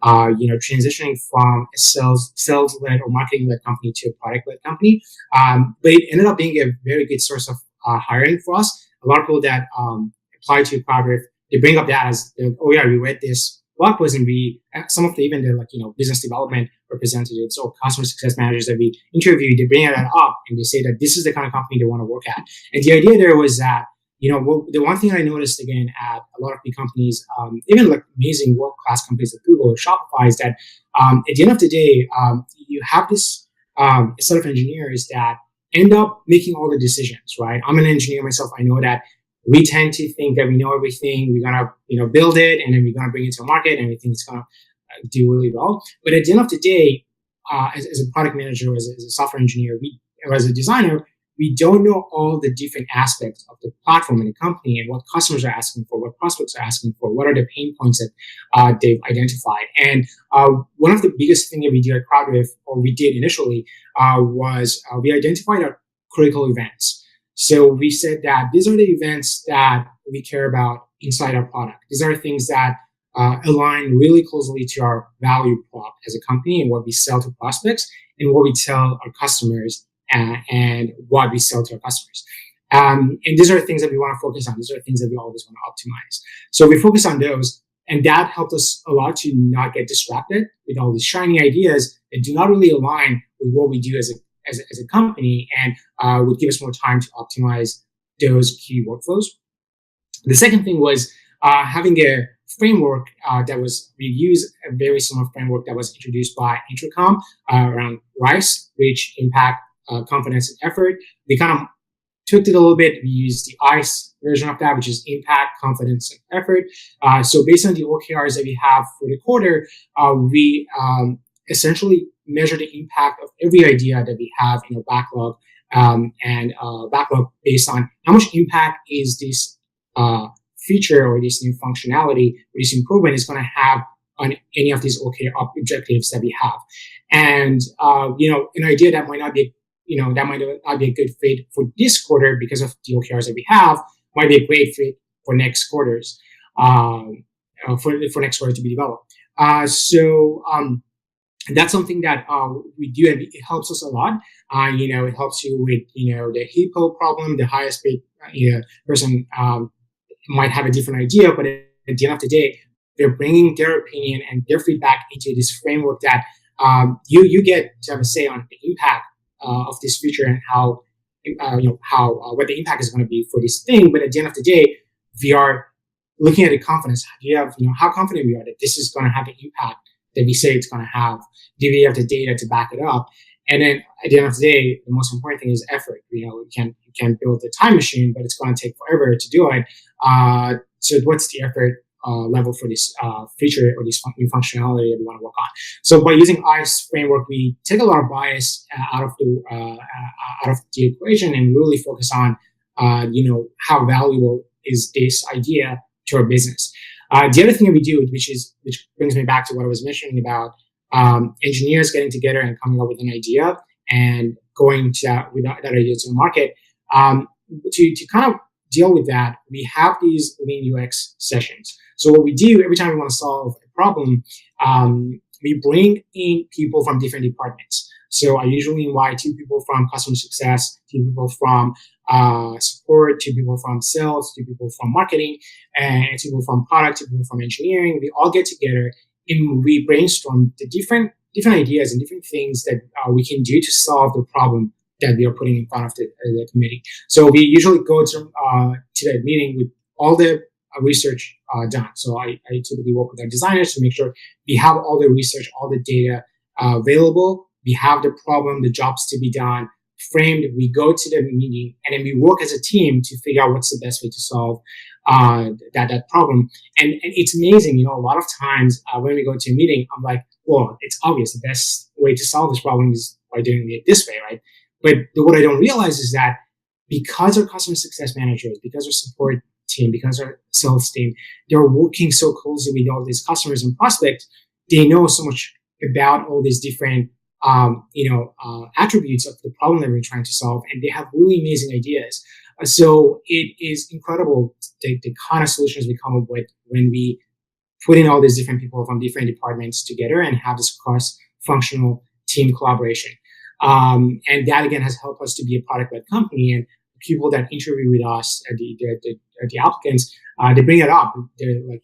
transitioning from a sales-led or marketing-led company to a product-led company. But it ended up being a very good source of hiring for us. A lot of people that apply to Cloudrift, they bring up that as, oh yeah, we read this blog post, and some of the even the business development representatives or customer success managers that we interviewed, they bring that up and they say that this is the kind of company they want to work at. And the idea there was that, the one thing I noticed again at a lot of big companies, even like amazing world-class companies like Google or Shopify, is that at the end of the day, you have this set of engineers that end up making all the decisions, right? I'm an engineer myself. I know that we tend to think that we know everything. We're gonna, build it, and then we're gonna bring it to market, and we think it's gonna do really well. But at the end of the day, as a product manager, as a software engineer, or as a designer, we don't know all the different aspects of the platform and the company and what customers are asking for, what prospects are asking for, what are the pain points that they've identified. And one of the biggest things that we do at Cloudrift, or we did initially, was we identified our critical events. So we said that these are the events that we care about inside our product. These are things that align really closely to our value prop as a company and what we sell to prospects and what we tell our customers and what we sell to our customers. And these are things that we want to focus on. These are things that we always want to optimize. So we focus on those, and that helped us a lot to not get distracted with all these shiny ideas that do not really align with what we do as a company, and would give us more time to optimize those key workflows. The second thing was having a framework we use a very similar framework that was introduced by Intercom around RICE, reach, impact, confidence, and effort. We kind of took it a little bit. We used the ICE version of that, which is impact, confidence, and effort. So based on the OKRs that we have for the quarter, we essentially measure the impact of every idea that we have in our backlog, and backlog based on how much impact is this feature or this new functionality or this improvement is going to have on any of these OKR objectives that we have. And an idea that might not be a good fit for this quarter because of the OKRs that we have might be a great fit for next quarters, for next quarter to be developed. So that's something that we do, and it helps us a lot. It helps you with the hippo problem. The highest paid person might have a different idea, but at the end of the day, they're bringing their opinion and their feedback into this framework that you get to have a say on the impact of this feature and how what the impact is going to be for this thing. But at the end of the day, we are looking at the confidence. Do you have how confident we are that this is going to have the impact that we say it's going to have? Do we have the data to back it up? And then at the end of the day, the most important thing is effort. You can build the time machine, but it's going to take forever to do it. So what's the effort level for this feature or this new functionality that we want to work on? So by using ICE framework, we take a lot of bias out of the equation and really focus on how valuable is this idea to our business. The other thing that we do, which brings me back to what I was mentioning about engineers getting together and coming up with an idea and going to with that idea to the market, to kind of deal with that, we have these lean UX sessions. So what we do every time we want to solve a problem, we bring in people from different departments. So I usually invite 2 people from customer success, 2 people from support, 2 people from sales, 2 people from marketing, and 2 people from product, 2 people from engineering. We all get together and we brainstorm the different ideas and different things that we can do to solve the problem that we are putting in front of the committee. So we usually go to that meeting with all the research done. So I typically work with our designers to make sure we have all the research, all the data available. We have the problem, the jobs to be done, framed. We go to the meeting and then we work as a team to figure out what's the best way to solve that problem. And it's amazing, a lot of times when we go to a meeting, I'm like, well, it's obvious the best way to solve this problem is by doing it this way, right? But what I don't realize is that because our customer success managers, because our support team, because our sales team, they're working so closely with all these customers and prospects, they know so much about all these different attributes of the problem that we're trying to solve, and they have really amazing ideas. So it is incredible the kind of solutions we come up with when we putting all these different people from different departments together and have this cross-functional team collaboration. And that again has helped us to be a product-led company. And people that interview with us, the applicants, they bring it up. They're like,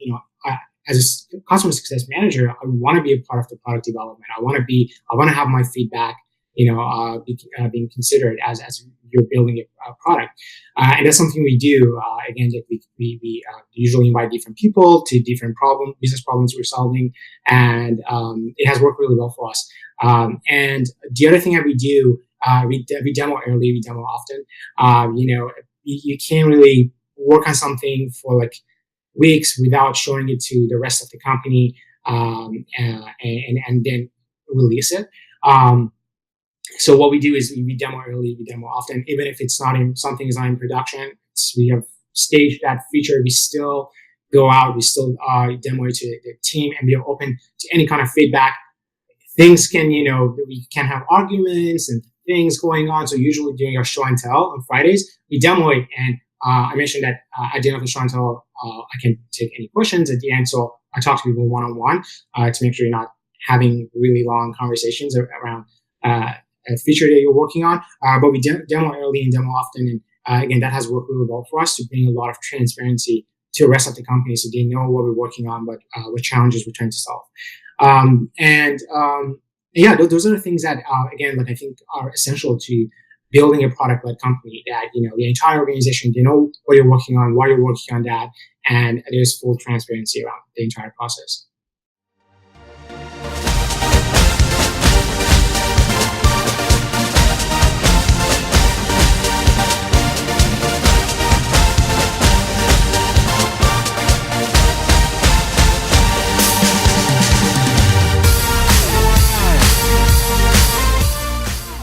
as a customer success manager, I want to be a part of the product development. I want to have my feedback, being considered as you're building a product. And that's something we do. Again, that we usually invite different people to different business problems we're solving, and it has worked really well for us. And the other thing that we do, we demo early, we demo often. You can't really work on something for like weeks without showing it to the rest of the company, and then release it. So what we do is we demo early, we demo often, even if something is not in production. We have staged that feature. We still go out, we still demo it to the team, and we are open to any kind of feedback. Things can, we can have arguments and things going on. So usually during our show and tell on Fridays, we demo it. And I mentioned that at the end of the show and tell, I can take any questions at the end. So I talk to people one-on-one to make sure you're not having really long conversations around a feature that you're working on. But we demo early and demo often. And again, that has worked really well for us to bring a lot of transparency to the rest of the company so they know what we're working on, but what challenges we're trying to solve. Those are the things that, again, I think are essential to building a product-led company, that, the entire organization, they know what you're working on, why you're working on that, and there's full transparency around the entire process.